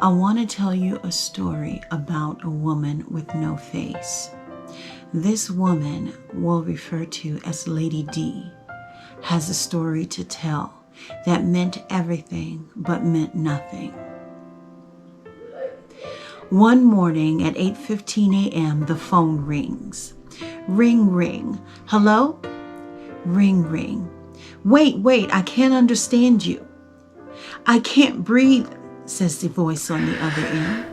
I want to tell you a story about a woman with no face. This woman, we'll refer to as Lady D, has a story to tell that meant everything but meant nothing. One morning at 8:15 a.m., the phone rings. Ring, ring. Hello? Ring, ring. Wait, I can't understand you. I can't breathe, says the voice on the other end.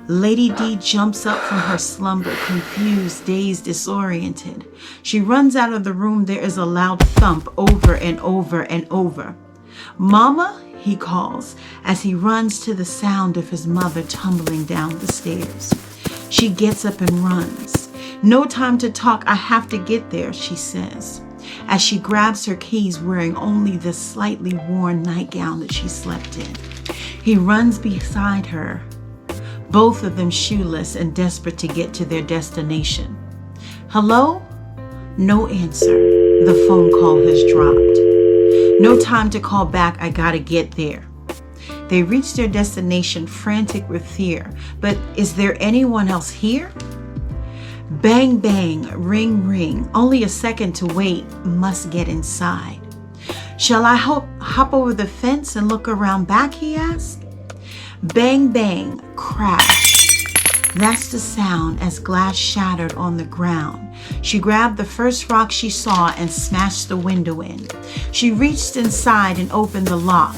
Lady D jumps up from her slumber, confused, dazed, disoriented. She runs out of the room. There is a loud thump over and over and over. Mama, he calls as he runs to the sound of his mother tumbling down the stairs. She gets up and runs. No time to talk. I have to get there, she says, as she grabs her keys, wearing only the slightly worn nightgown that she slept in. He runs beside her, both of them shoeless and desperate to get to their destination. Hello? No answer. The phone call has dropped. No time to call back. I gotta get there. They reach their destination, frantic with fear. But is there anyone else here? Bang, bang, ring, ring. Only a second to wait. Must get inside. Shall I hop over the fence and look around back, he asked. Bang, bang, crash. That's the sound as glass shattered on the ground. She grabbed the first rock she saw and smashed the window in. She reached inside and opened the lock.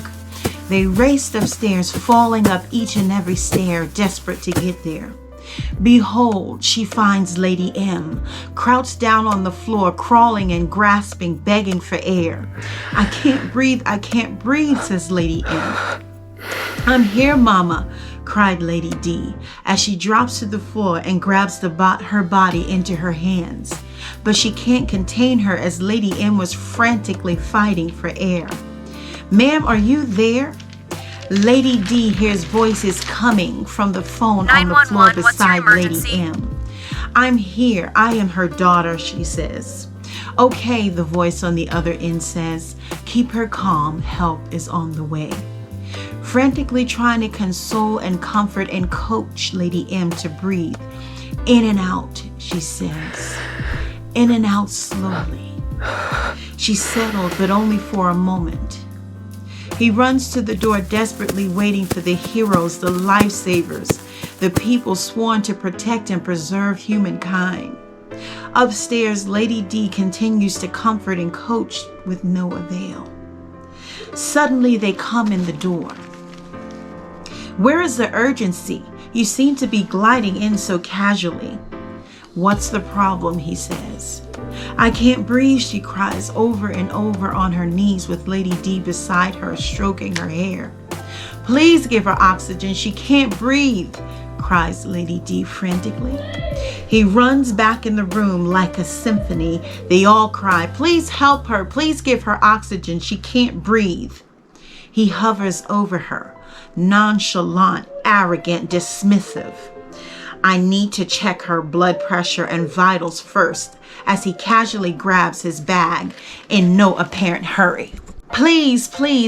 They raced upstairs, falling up each and every stair, desperate to get there. Behold, she finds Lady M, crouched down on the floor, crawling and grasping, begging for air. I can't breathe, says Lady M. I'm here, Mama, cried Lady D, as she drops to the floor and grabs her body into her hands. But she can't contain her as Lady M was frantically fighting for air. Ma'am, are you there? Lady D hears voices coming from the phone on the floor beside Lady M. I'm here. I am her daughter, she says. Okay, the voice on the other end says. Keep her calm. Help is on the way. Frantically trying to console and comfort and coach Lady M to breathe. In and out, she says. In and out slowly. She settled, but only for a moment. He runs to the door, desperately waiting for the heroes, the lifesavers, the people sworn to protect and preserve humankind. Upstairs, Lady D continues to comfort and coach with no avail. Suddenly, they come in the door. Where is the urgency? You seem to be gliding in so casually. What's the problem, he says. I can't breathe, she cries over and over on her knees with Lady D beside her, stroking her hair. Please give her oxygen. She can't breathe, cries Lady D frantically. He runs back in the room like a symphony. They all cry, please help her. Please give her oxygen. She can't breathe. He hovers over her, nonchalant, arrogant, dismissive. I need to check her blood pressure and vitals first, as he casually grabs his bag in no apparent hurry. Please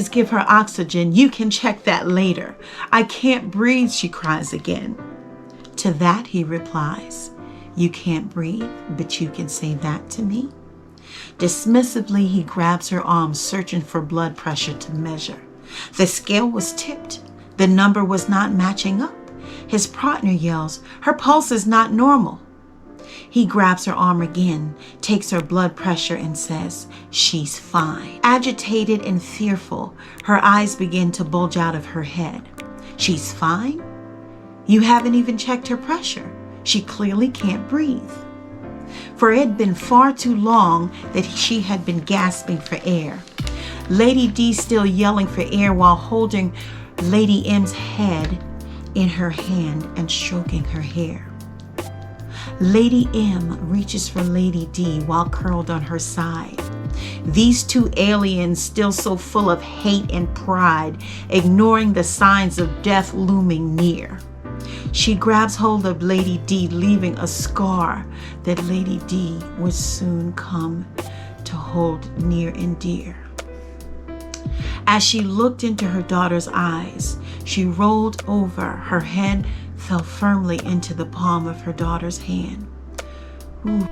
give her oxygen. You can check that later. I can't breathe, she cries again. To that he replies, you can't breathe, but you can say that to me? Dismissively, he grabs her arm, searching for blood pressure to measure. The scale was tipped. The number was not matching up. His partner yells, her pulse is not normal. He grabs her arm again, takes her blood pressure and says, she's fine. Agitated and fearful, her eyes begin to bulge out of her head. She's fine? You haven't even checked her pressure. She clearly can't breathe. For it had been far too long that she had been gasping for air. Lady D still yelling for air while holding Lady M's head in her hand and stroking her hair. Lady M reaches for Lady D while curled on her side. These two aliens, still so full of hate and pride, ignoring the signs of death looming near. She grabs hold of Lady D, leaving a scar that Lady D would soon come to hold near and dear. As she looked into her daughter's eyes, She rolled over. Her head fell firmly into the palm of her daughter's hand. Ooh.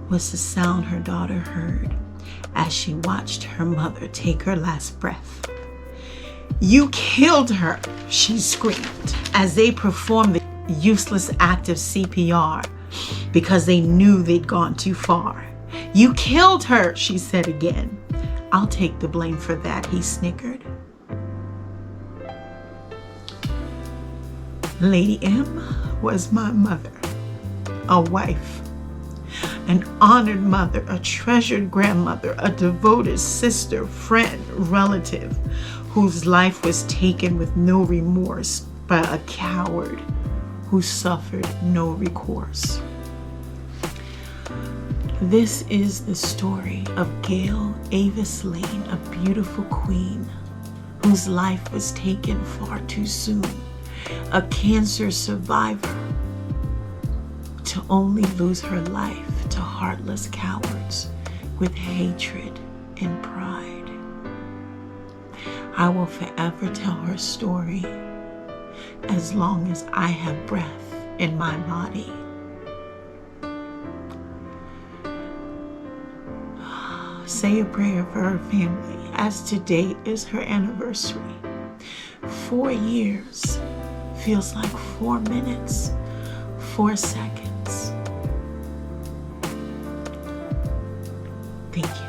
Was the sound her daughter heard as she watched her mother take her last breath. "You killed her," she screamed as they performed the useless act of CPR because they knew they'd gone too far. "You killed her," she said again. "I'll take the blame for that," he snickered. Lady M was my mother, a wife, an honored mother, a treasured grandmother, a devoted sister, friend, relative, whose life was taken with no remorse by a coward who suffered no recourse. This is the story of GAYLE AVIS LAYNE, a beautiful queen whose life was taken far too soon, a cancer survivor to only lose her life to heartless cowards with hatred and pride. I will forever tell her story as long as I have breath in my body. Say a prayer for her family, as today is her anniversary. 4 years feels like 4 minutes, 4 seconds. Thank you.